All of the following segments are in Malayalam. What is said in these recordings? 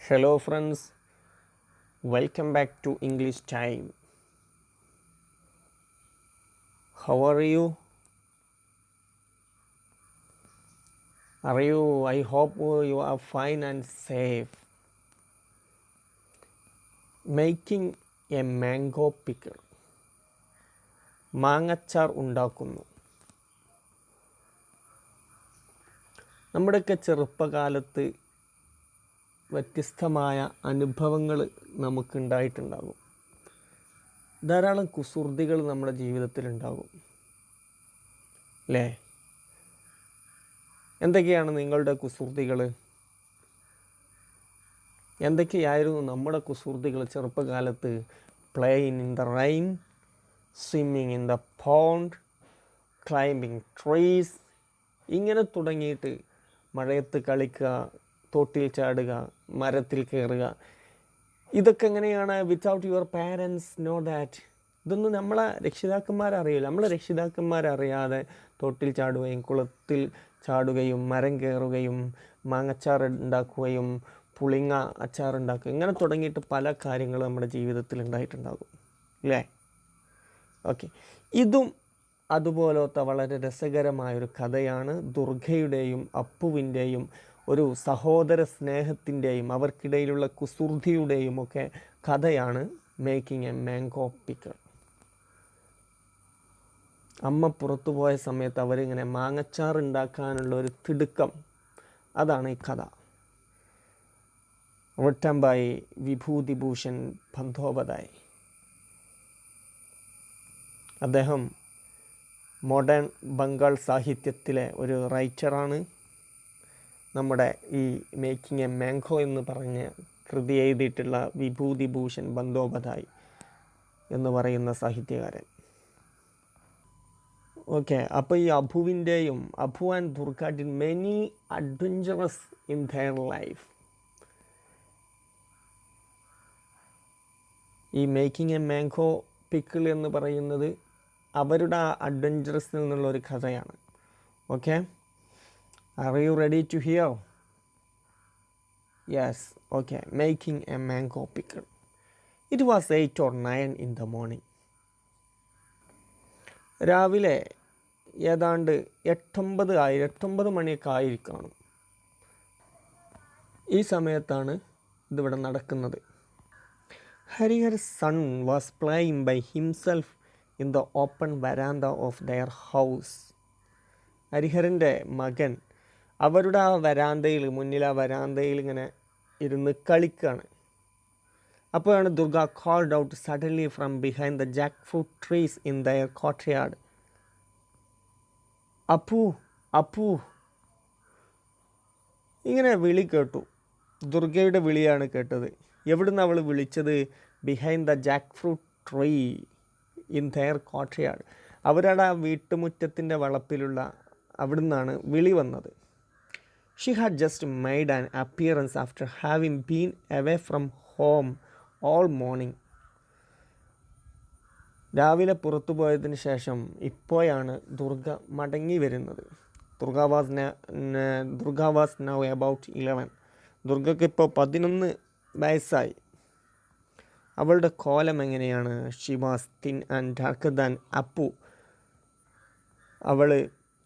Hello friends, welcome back to English Time. How are you? I hope you are fine and safe. Making a mango pickle. മാങ്ങച്ചാർ ഉണ്ടാക്കുന്നു. നമ്മുടെയൊക്കെ ചെറുപ്പകാലത്ത് വ്യത്യസ്തമായ അനുഭവങ്ങൾ നമുക്കുണ്ടായിട്ടുണ്ടാകും. ധാരാളം കുസൃതികൾ നമ്മുടെ ജീവിതത്തിലുണ്ടാകും അല്ലേ? എന്തൊക്കെയാണ് നിങ്ങളുടെ കുസൃതികൾ? എന്തൊക്കെയായിരുന്നു നമ്മുടെ കുസൃതികൾ ചെറുപ്പകാലത്ത്? Playing in the rain, swimming in the pond, climbing trees, ഇങ്ങനെ തുടങ്ങിയിട്ട് മഴയത്ത് കളിക്കുക, തോട്ടിൽ ചാടുക, മരത്തിൽ കയറുക. ഇതൊക്കെ എങ്ങനെയാണ് without your parents know that? ഇതൊന്നും നമ്മളെ രക്ഷിതാക്കന്മാരറിയില്ല. നമ്മളെ രക്ഷിതാക്കന്മാരറിയാതെ തോട്ടിൽ ചാടുകയും കുളത്തിൽ ചാടുകയും മരം കയറുകയും മാങ്ങച്ചാർ ഉണ്ടാക്കുകയും പുളിങ്ങ അച്ചാർ ഉണ്ടാക്കുക, ഇങ്ങനെ തുടങ്ങിയിട്ട് പല കാര്യങ്ങളും നമ്മുടെ ജീവിതത്തിൽ ഉണ്ടായിട്ടുണ്ടാകും അല്ലേ? ഓക്കെ, ഇതും അതുപോലത്തെ വളരെ രസകരമായൊരു കഥയാണ്. ദുർഗയുടെയും അപ്പുവിൻ്റെയും ഒരു സഹോദര സ്നേഹത്തിൻ്റെയും അവർക്കിടയിലുള്ള കുസൃതിയുടെയും ഒക്കെ കഥയാണ് മേക്കിംഗ് എ മാംഗോ പിക്കിൾ. അമ്മ പുറത്തു പോയ സമയത്ത് അവരിങ്ങനെ മാങ്ങച്ചാർ ഉണ്ടാക്കാനുള്ള ഒരു തിടുക്കം, അതാണ് ഈ കഥ. Written by Bibhutibhushan Bandyopadhyay. അദ്ദേഹം മോഡേൺ ബംഗാൾ സാഹിത്യത്തിലെ ഒരു റൈറ്ററാണ്. നമ്മുടെ ഈ മേക്കിംഗ് എ മാംഗോ എന്ന് പറഞ്ഞ കൃതി എഴുതിയിട്ടുള്ള വിഭൂതിഭൂഷൺ ബന്ദോപാധ്യായ് എന്ന് പറയുന്ന സാഹിത്യകാരൻ. ഓക്കെ, അപ്പോൾ ഈ Abu and Durga did many adventures in their life. ഈ മേക്കിംഗ് എ മാംഗോ പിക്കിൾ എന്ന് പറയുന്നത് അവരുടെ ആ അഡ്വഞ്ചറസിൽ നിന്നുള്ളൊരു കഥയാണ്. Okay, are you ready to hear? Yes. Okay, making a mango pickle. It was 8 or 9 in the morning. രാവിലെ ഏതാണ്ട് 8-9 മണിയൊക്കെ ആയിരിക്കണം. ഈ സമയത്താണ് ഇതിവിടെ നടക്കുന്നത്. ഹരിഹർ's son was playing by himself in the open veranda of their house. ഹരിഹരൻ്റെ മകൻ അവരുടെ ആ വരാന്തയിൽ, മുന്നിൽ ആ വരാന്തയിൽ ഇങ്ങനെ ഇരുന്ന് കളിക്കുകയാണ്. അപ്പോഴാണ് Durga called out suddenly from behind the jackfruit trees in their courtyard. Appu Appu, ഇങ്ങനെ വിളി കേട്ടു. ദുർഗയുടെ വിളിയാണ് കേട്ടത്. എവിടുന്ന് അവൾ വിളിച്ചത്? Behind the jackfruit tree in their courtyard. അവരുടെ ആ വീട്ടുമുറ്റത്തിൻ്റെ വളപ്പിലുള്ള അവിടുന്നാണ് വിളി വന്നത്. She had just made an appearance after having been away from home all morning. രാവിലെ പുറത്തു പോയതിന് ശേഷം ഇപ്പോഴാണ് ദുർഗ മടങ്ങി വരുന്നത്. Durga was now about 11. ദുർഗയ്ക്ക് ഇപ്പോൾ 11 വയസ്സായി. അവളുടെ കോലം എങ്ങനെയാണ്? She was thin and darker than Apu. അവൾ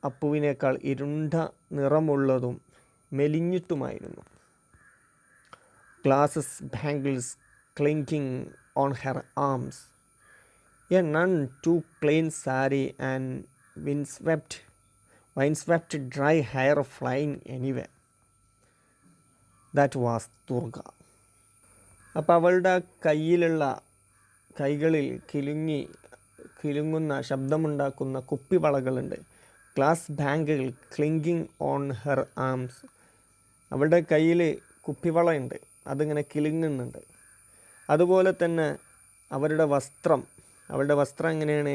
അപ്പുവിനേക്കാൾ ഇരുണ്ട നിറമുള്ളതും മെലിഞ്ഞിട്ടുമായിരുന്നു. Glasses bangles clinking on her arms. A none too clean saree and windswept dry hair flying anywhere. That was Durga. അപ്പോൾ അവളുടെ കൈകളിൽ കിലുങ്ങുന്ന ശബ്ദമുണ്ടാക്കുന്ന കുപ്പിവളകളുണ്ട്. ഗ്ലാസ് ബാങ്കുകൾ ക്ലിങ്കിങ് ഓൺ ഹെർ ആംസ്. അവളുടെ കയ്യിൽ കുപ്പിവളയുണ്ട്, അതിങ്ങനെ കിലുങ്ങുന്നുണ്ട്. അതുപോലെ തന്നെ അവളുടെ വസ്ത്രം എങ്ങനെയാണ്?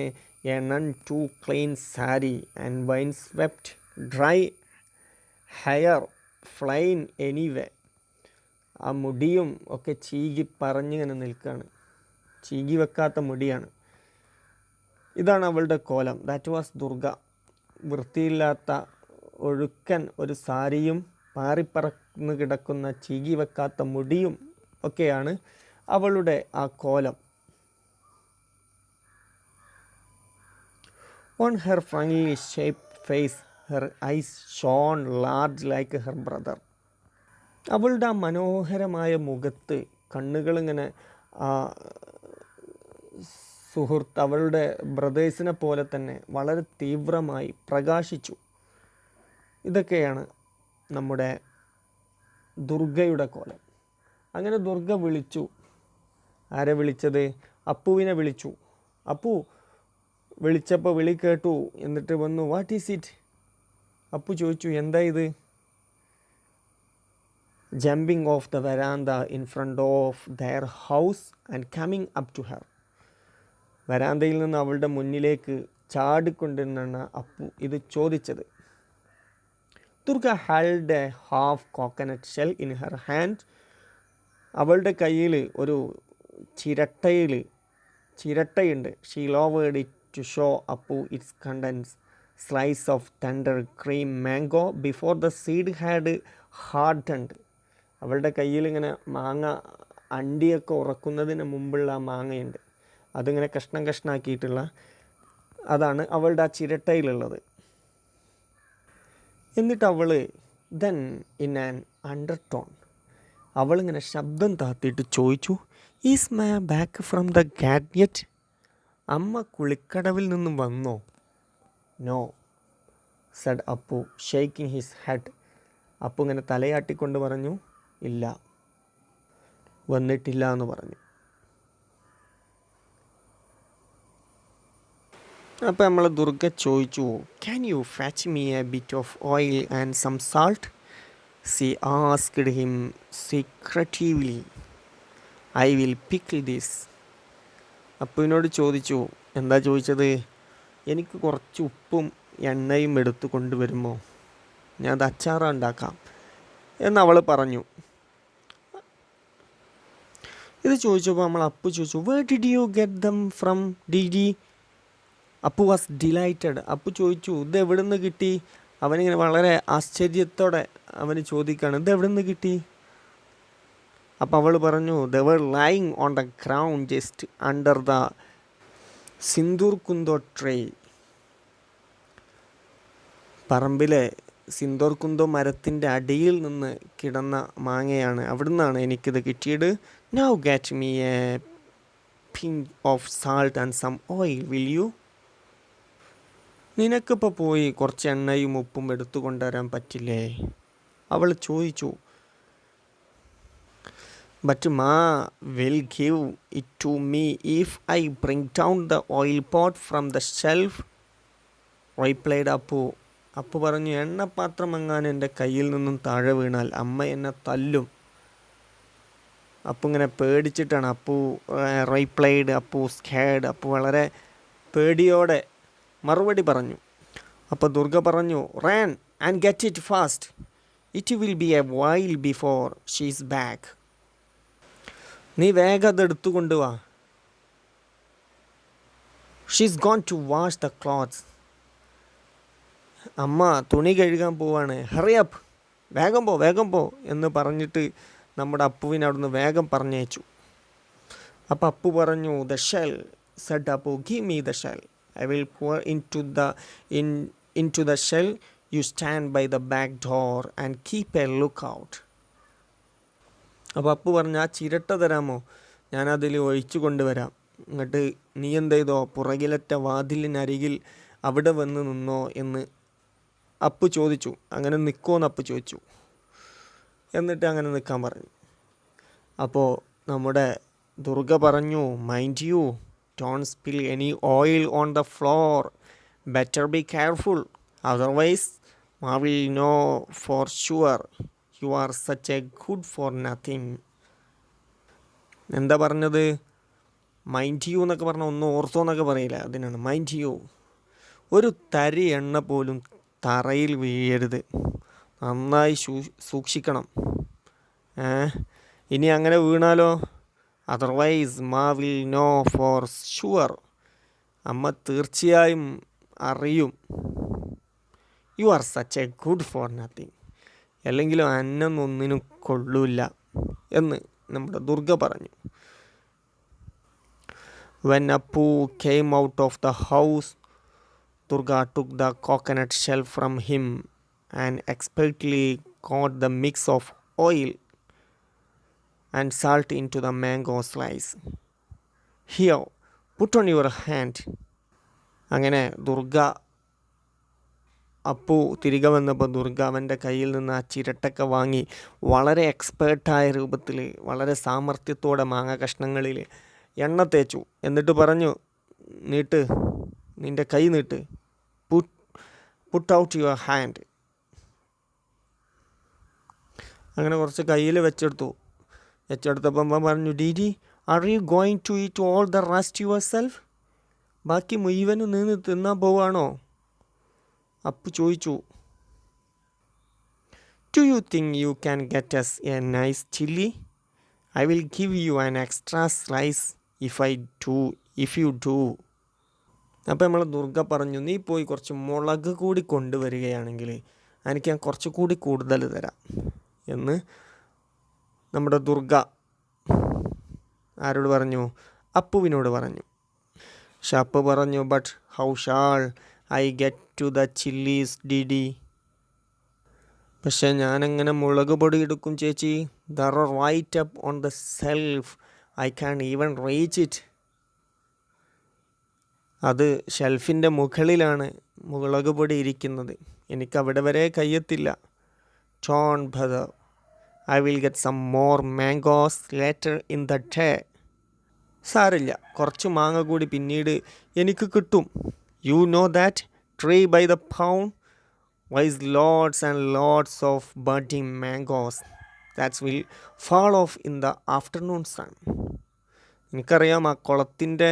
A none too clean sari and wind swept dry hair flying anyway. ആ മുടിയും ഒക്കെ ചീകി പറഞ്ഞിങ്ങനെ നിൽക്കുകയാണ്. ചീകി വെക്കാത്ത മുടിയാണ്. ഇതാണ് അവളുടെ കോലം. That was Durga. വൃത്തിയില്ലാത്ത ഒഴുക്കൻ ഒരു സാരിയും പാറിപ്പറന്ന് കിടക്കുന്ന ചീകി വെക്കാത്ത മുടിയും ഒക്കെയാണ് അവളുടെ ആ കോലം. On her finally shaped face her eyes shone large like her brother. അവളുടെ ആ മനോഹരമായ മുഖത്ത് കണ്ണുകളിങ്ങനെ സുഹൃത്ത് അവളുടെ ബ്രദേഴ്സിനെ പോലെ തന്നെ വളരെ തീവ്രമായി പ്രകാശിച്ചു. ഇതൊക്കെയാണ് നമ്മുടെ ദുർഗയുടെ കോലം. അങ്ങനെ ദുർഗ വിളിച്ചു. ആരെ വിളിച്ചത്? അപ്പുവിനെ വിളിച്ചു. അപ്പു വിളിച്ചപ്പോൾ വിളി കേട്ടു. എന്നിട്ട് വന്നു. What is it? അപ്പു ചോദിച്ചു, എന്താ ഇത്? Jumping off the veranda in front of their house and coming up to her. വരാന്തയിൽ നിന്ന് അവളുടെ മുന്നിലേക്ക് ചാടിക്കൊണ്ടിരുന്നാണ് അപ്പു ഇത് ചോദിച്ചത്. Durga held a half coconut shell in her hand. അവളുടെ കയ്യിൽ ഒരു ചിരട്ടയുണ്ട്. She lowered it to show Apu its contents slice of tender cream mango before the seed had hardened. അവളുടെ കയ്യിൽ ഇങ്ങനെ മാങ്ങ അണ്ടിയൊക്കെ ഉറക്കുന്നതിന് മുമ്പുള്ള ആ മാങ്ങയുണ്ട്. അതിങ്ങനെ കഷ്ണം കഷ്ണാക്കിയിട്ടുള്ള അതാണ് അവളുടെ ആ ചിരട്ടയിലുള്ളത്. എന്നിട്ട് അവൾ ദെൻ ഇൻ ആൻ അണ്ടർടോൺ അവളിങ്ങനെ ശബ്ദം താത്തിയിട്ട് ചോദിച്ചു, is my back from the gadget? അമ്മ കുളിക്കടവിൽ നിന്നും വന്നോ? No said Appu shaking his head. Appu ഇങ്ങനെ തലയാട്ടിക്കൊണ്ട് പറഞ്ഞു, ഇല്ല, വന്നിട്ടില്ല എന്ന് പറഞ്ഞു. അപ്പോൾ നമ്മൾ ദുർഗ ചോദിച്ചു, can you fetch me a bit of oil and some salt? She asked him secretively. I will pickle this. അപ്പുവിനോട് ചോദിച്ചു. എന്താ ചോദിച്ചത്? എനിക്ക് കുറച്ച് ഉപ്പും എണ്ണയും എടുത്ത് കൊണ്ടുവരുമോ? ഞാൻ അത് അച്ചാർ ഉണ്ടാക്കാം എന്നവൾ പറഞ്ഞു. ഇത് ചോദിച്ചപ്പോൾ നമ്മൾ അപ്പു ചോദിച്ചു, where did you get them from Didi? Appu was delighted. Appu ചോദിച്ചു, ഇത് എവിടെ നിന്ന് കിട്ടി? അവനിങ്ങനെ വളരെ ആശ്ചര്യത്തോടെ അവന് ചോദിക്കുകയാണ്, ഇത് എവിടെ നിന്ന് കിട്ടി? അപ്പം അവൾ പറഞ്ഞു, they were lying on the ground just under the Sindur Kunto tree. പറമ്പിലെ സിന്ദൂർ കുന്തോ മരത്തിൻ്റെ അടിയിൽ നിന്ന് കിടന്ന മാങ്ങയാണ്. അവിടെ നിന്നാണ് എനിക്കിത് കിട്ടിയത്. Now get me a pinch of salt and some oil will you? നിനക്കിപ്പോൾ പോയി കുറച്ച് എണ്ണയും ഉപ്പും എടുത്തു കൊണ്ടുവരാൻ പറ്റില്ലേ? അവൾ ചോദിച്ചു. But Ma will give it to me if I bring down the oil pot from the shelf replied Apu. Apu പറഞ്ഞു, എണ്ണപ്പാത്രം എങ്ങാനും എൻ്റെ കയ്യിൽ നിന്നും താഴെ വീണാൽ അമ്മ എന്നെ തല്ലും. അപ്പു ഇങ്ങനെ പേടിച്ചിട്ടാണ് റീപ്ലൈഡ് അപ്പു സ്കേഡ്. അപ്പു വളരെ പേടിയോടെ മറുപടി പറഞ്ഞു. അപ്പോൾ ദുർഗ പറഞ്ഞു, ran and get it fast. It will be a while before she's back. നീ വേഗം അത് എടുത്തു കൊണ്ടുവാ. She's gone to wash the clothes. അമ്മ തുണി കഴുകാൻ പോവാണ്. ഹറി അപ്പ്, വേഗം പോ എന്ന് പറഞ്ഞിട്ട് നമ്മുടെ അപ്പുവിനെ അവിടുന്ന് വേഗം പറഞ്ഞയച്ചു. അപ്പോൾ അപ്പു പറഞ്ഞു, the shell said Appu, give me the shell. I will pour into the shell. You stand by the back door and keep a lookout. അപ്പോൾ അപ്പു പറഞ്ഞു, ആ ചിരട്ട തരാമോ? ഞാനതിൽ ഒഴിച്ചു കൊണ്ടുവരാം. എന്നിട്ട് നീ എന്ത് ചെയ്തോ, പുറകിലറ്റ വാതിലിനരികിൽ അവിടെ വന്ന് നിന്നോ എന്ന് അപ്പു ചോദിച്ചു. അങ്ങനെ നിൽക്കുമോയെന്ന് അപ്പു ചോദിച്ചു. എന്നിട്ട് അങ്ങനെ നിൽക്കാൻ പറഞ്ഞു. അപ്പോൾ നമ്മുടെ ദുർഗ പറഞ്ഞു, mind you, don't spill any oil on the floor. Better be careful. Otherwise, Ma will know for sure you are such a good for nothing. എന്താ പറഞ്ഞത്? മൈൻഡ് യു എന്നൊക്കെ പറഞ്ഞാൽ ഒന്ന് ഓർത്തോ എന്നൊക്കെ പറയില്ല, അതിനാണ് മൈൻഡ് യു. ഒരു തരി എണ്ണ പോലും തറയിൽ വീഴരുത്. നന്നായി സൂക്ഷിക്കണം. ഇനി അങ്ങനെ വീണാലോ? അതർവൈസ് മാ വിൽ നോ ഫോർ ഷുവർ. അമ്മ തീർച്ചയായും അറിയും. You are such A good for nothing. അല്ലെങ്കിലും അന്നൊന്നിനും കൊള്ളൂല്ല എന്ന് നമ്മുടെ ദുർഗ പറഞ്ഞു. When Appu came out of the house, Durga took the coconut shell from him and expertly got the mix of oil and salt into the mango slice. Here, put on your hand. അങ്ങനെ ദുർഗ അപ്പു തിരികെ വന്നപ്പോൾ ദുർഗ അവൻ്റെ കയ്യിൽ നിന്ന് ആ ചിരട്ടൊക്കെ വാങ്ങി വളരെ എക്സ്പേർട്ടായ രൂപത്തിൽ വളരെ സാമർഥ്യത്തോടെ മാങ്ങ കഷ്ണങ്ങളിൽ എണ്ണ തേച്ചു. എന്നിട്ട് പറഞ്ഞു, നീട്ട്, നിൻ്റെ കൈ നീട്ട്, പുട്ട് ഔട്ട് യുവർ ഹാൻഡ്. അങ്ങനെ കുറച്ച് കയ്യിൽ വെച്ചെടുത്തപ്പം പറഞ്ഞു, Didi are you going to eat all the rest yourself? ബാക്കി മുഴുവനും നിന്ന് തിന്നാൻ പോവാണോ? അപ്പു ചോദിച്ചു. Do you think you can get as a nice chilli? I will give you an extra slice if you do. അപ്പോൾ നമ്മൾ ദുർഗ പറഞ്ഞു, നീ പോയി കുറച്ച് മുളക് കൂടി കൊണ്ടുവരികയാണെങ്കിൽ എനിക്ക് ഞാൻ കുറച്ചുകൂടി കൂടുതൽ തരാം എന്ന് നമ്മുടെ ദുർഗ ആരോട് പറഞ്ഞു? അപ്പുവിനോട് പറഞ്ഞു. പക്ഷെ അപ്പു പറഞ്ഞു, but how shall I get to the chillies didi? പക്ഷെ ഞാനെങ്ങനെ മുളക് പൊടി എടുക്കും ചേച്ചി? They're right up on the shelf, I can even reach it. അത് ഷെൽഫിൻ്റെ മുകളിലാണ് മുളക് പൊടി ഇരിക്കുന്നത്, എനിക്കവിടെ വരെ കയ്യെത്തില്ല. John brother, I will get some more mangoes later in the day. സാരില്ല, കുറച്ച് മാങ്ങ കൂടി പിന്നീട് എനിക്ക് കിട്ടും. You know that tree by the pond wise loads and loads of budding mangoes that's will fall off in the afternoon sun. എനിക്കറിയാം, ആ കുളത്തിൻ്റെ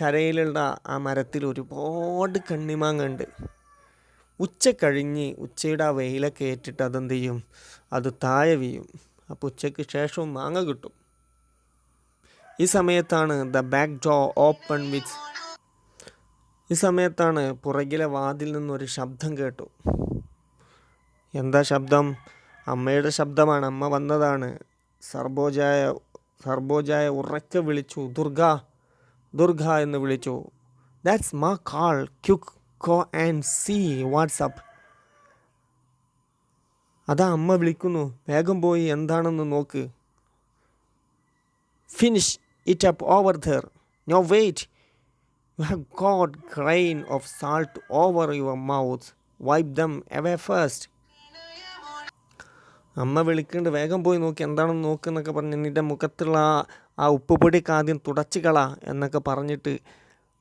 കരയിലുള്ള ആ മരത്തിൽ ഒരുപാട് കണ്ണിമാങ്ങ ഉണ്ട്. ഉച്ച കഴിഞ്ഞ് ഉച്ചയുടെ ആ വെയിലൊക്കെ ഏറ്റിട്ട് അതെന്ത് ചെയ്യും? അത് താഴെ വീഴും. അപ്പോൾ ഉച്ചയ്ക്ക് ശേഷവും മാങ്ങ കിട്ടും. ഈ സമയത്താണ് പുറകിലെ വാതിൽ നിന്നൊരു ശബ്ദം കേട്ടു. എന്താ ശബ്ദം? അമ്മയുടെ ശബ്ദമാണ്. അമ്മ വന്നതാണ്. സർബോജായ ഉറക്കെ വിളിച്ചു, ദുർഗ, ദുർഗ എന്ന് വിളിച്ചു. That's ma call, quick go and see what's up. അതാ അമ്മ വിളിക്കുന്നു, വേഗം പോയി എന്താണെന്ന് നോക്ക്. Finish it up over there. No, wait. You have got grain of salt over your mouth. Wipe them away first. അമ്മ വിളിക്കുന്നുണ്ട്, വേഗം പോയി നോക്കി, എന്താണെന്ന് നോക്കുന്നൊക്കെ പറഞ്ഞ് നിൻ്റെ മുഖത്തുള്ള ആ ഉപ്പുപൊടിക്ക് ആദ്യം തുടച്ച് കള എന്നൊക്കെ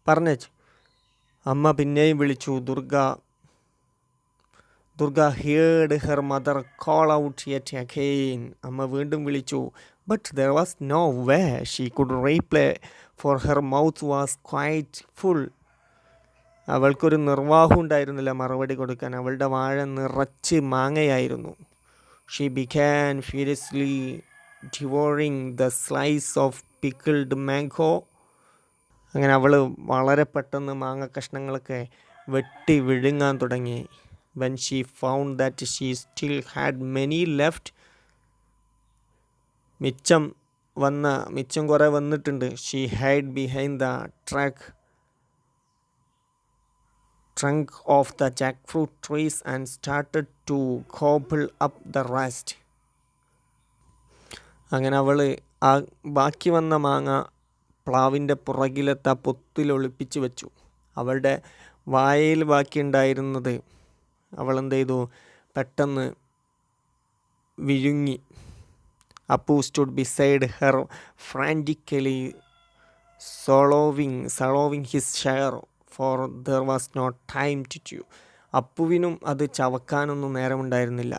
പറഞ്ഞേച്ചു. അമ്മ പിന്നെയും വിളിച്ചു. Durga heard her mother call out yet again. അമ്മ വീണ്ടും വിളിച്ചു. But there was no way she could reply, for her mouth was quite full. അവൾക്കൊരു നിർവാഹം ഉണ്ടായിരുന്നില്ല മറുപടി കൊടുക്കാൻ. അവളുടെ വാഴ നിറച്ച് മാങ്ങയായിരുന്നു. She began furiously devouring the slice of pickled mango. അങ്ങനെ അവൾ വളരെ പെട്ടെന്ന് മാങ്ങ കഷ്ണങ്ങളൊക്കെ വെട്ടി വിഴുങ്ങാൻ തുടങ്ങി. When she found that she still had many left, മിച്ചം കുറേ വന്നിട്ടുണ്ട്. She hid behind the trunk of the jackfruit trees and started to gobble up the rest. അങ്ങനെ അവൾ ആ ബാക്കി വന്ന മാങ്ങ പ്ലാവിൻ്റെ പുറകിലത്തെ പൊത്തിൽ ഒളിപ്പിച്ച് വെച്ചു. അവളുടെ വായയിൽ ബാക്കിയുണ്ടായിരുന്നത് അവളെന്ത് ചെയ്തു? പെട്ടെന്ന് വിഴുങ്ങി. Appu stood beside her frantically swallowing his share, for there was no time to chew. അപ്പുവിനും അത് ചവക്കാനൊന്നും നേരമുണ്ടായിരുന്നില്ല.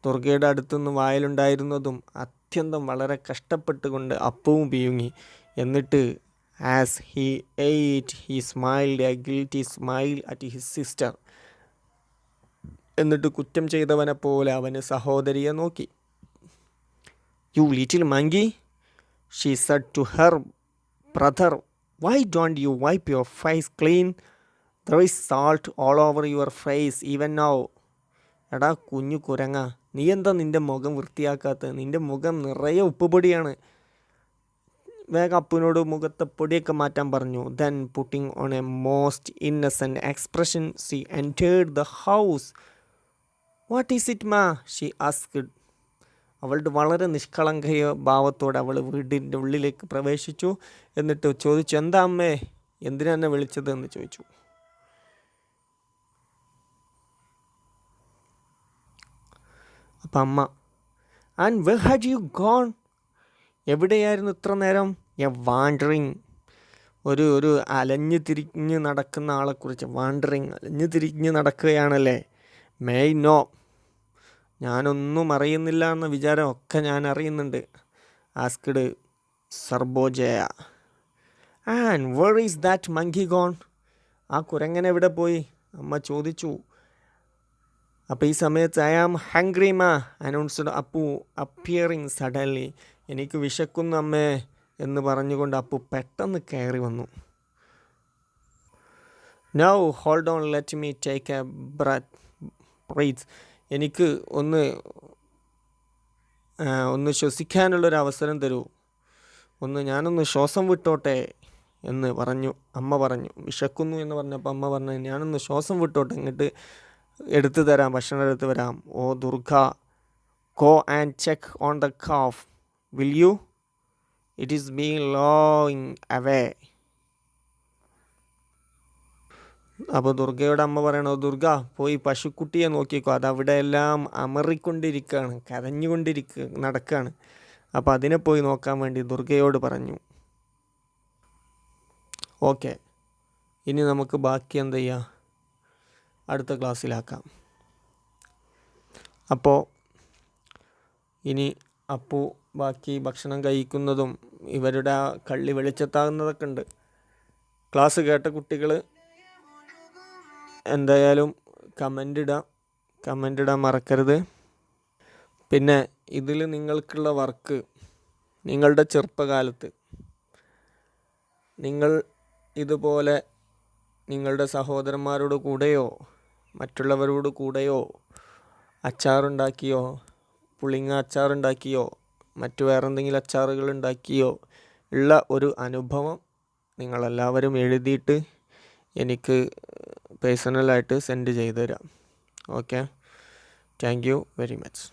ദുർഗയുടെ അടുത്തുനിന്ന് വായിലുണ്ടായിരുന്നതും അത്യന്തം വളരെ കഷ്ടപ്പെട്ടുകൊണ്ട് അപ്പുവും പിയുങ്ങി. എന്നിട്ട് as he ate, he smiled a guilty smile at his sister. എന്നിട്ട് കുറ്റം ചെയ്തവനെ പോലെ അവന് സഹോദരിയെ നോക്കി. You little monkey, she said to her brother, why don't you wipe your face clean? There is salt all over your face even now. എടാ കുഞ്ഞു കുരങ്ങ, നീ എന്താ നിൻ്റെ മുഖം വൃത്തിയാക്കാത്തത്? നിൻ്റെ മുഖം നിറയെ ഉപ്പുപൊടിയാണ്. വേഗം അപ്പുവിനോട് മുഖത്തെ പൊടിയൊക്കെ മാറ്റാൻ പറഞ്ഞു. Then putting on a most innocent expression she entered the house. What is it ma? She asked. അവളുടെ വളരെ നിഷ്കളങ്കയ ഭാവത്തോടെ അവൾ വീടിൻ്റെ ഉള്ളിലേക്ക് പ്രവേശിച്ചു. എന്നിട്ട് ചോദിച്ചു, എന്താ അമ്മേ, എന്തിനാ എന്നെ വിളിച്ചത് എന്ന് ചോദിച്ചു. അപ്പം അമ്മ, and where had you gone? എവിടെയായിരുന്നു ഇത്ര നേരം? A wandering. ഒരു അലഞ്ഞു തിരിഞ്ഞ് നടക്കുന്ന ആളെക്കുറിച്ച്. വാണ്ടറിങ്, അലഞ്ഞു തിരിഞ്ഞ് നടക്കുകയാണല്ലേ. മേയ് നോ, ഞാനൊന്നും അറിയുന്നില്ല എന്ന വിചാരം ഒക്കെ ഞാൻ അറിയുന്നുണ്ട്. Asked Sarbojaya. And where is that monkey gone? ആ കുരങ്ങൻ എവിടെ പോയി? അമ്മ ചോദിച്ചു. അപ്പോൾ ഈ സമയത്ത് I am hungry ma announced Appu appearing suddenly. എനിക്ക് വിശക്കുന്നു അമ്മേ എന്ന് പറഞ്ഞുകൊണ്ട് അപ്പു പെട്ടെന്ന് കയറി വന്നു. Now hold on, let me take a breath. എനിക്ക് ഒന്ന് ശ്വസിക്കാനുള്ളൊരു അവസരം തരൂ. ഞാനൊന്ന് ശ്വാസം വിട്ടോട്ടെ എന്ന് പറഞ്ഞു. അമ്മ പറഞ്ഞു. വിശക്കുന്നു എന്ന് പറഞ്ഞപ്പോൾ അമ്മ പറഞ്ഞു, ഞാനൊന്ന് ശ്വാസം വിട്ടോട്ടെ, ഇങ്ങോട്ട് എടുത്തു തരാം, ഭക്ഷണം എടുത്ത് വരാം. Oh Durga, go and check on the calf, will you? It is been lowing away. അപ്പോൾ ദുർഗയുടെ അമ്മ പറയണോ, ദുർഗ പോയി പശുക്കുട്ടിയെ നോക്കിക്കോ, അതവിടെ എല്ലാം അമറിക്കൊണ്ടിരിക്കുകയാണ്, നടക്കുകയാണ്. അപ്പോൾ അതിനെ പോയി നോക്കാൻ വേണ്ടി ദുർഗയോട് പറഞ്ഞു. ഓക്കെ, ഇനി നമുക്ക് ബാക്കി എന്ത് ചെയ്യുക, അടുത്ത ക്ലാസ്സിലാക്കാം. അപ്പോൾ ഇനി അപ്പു ബാക്കി ഭക്ഷണം കഴിക്കുന്നതും ഇവരുടെ ആ കള്ളി വെളിച്ചത്താകുന്നതൊക്കെ ഉണ്ട്. ക്ലാസ് കേട്ട കുട്ടികൾ എന്തായാലും കമൻ്റ് ഇടാൻ മറക്കരുത്. പിന്നെ ഇതിൽ നിങ്ങൾക്കുള്ള വർക്ക്, നിങ്ങളുടെ ചെറുപ്പകാലത്ത് നിങ്ങൾ ഇതുപോലെ നിങ്ങളുടെ സഹോദരന്മാരോട് കൂടെയോ മറ്റുള്ളവരോട് കൂടെയോ അച്ചാറുണ്ടാക്കിയോ, പുളിങ്ങ അച്ചാറുണ്ടാക്കിയോ മറ്റു വേറെന്തെങ്കിലും അച്ചാറുകൾ ഉണ്ടാക്കിയോ ഉള്ള ഒരു അനുഭവം നിങ്ങളെല്ലാവരും എഴുതിയിട്ട് എനിക്ക് പേഴ്സണലായിട്ട് സെൻഡ് ചെയ്തു തരാം. Okay, thank you very much.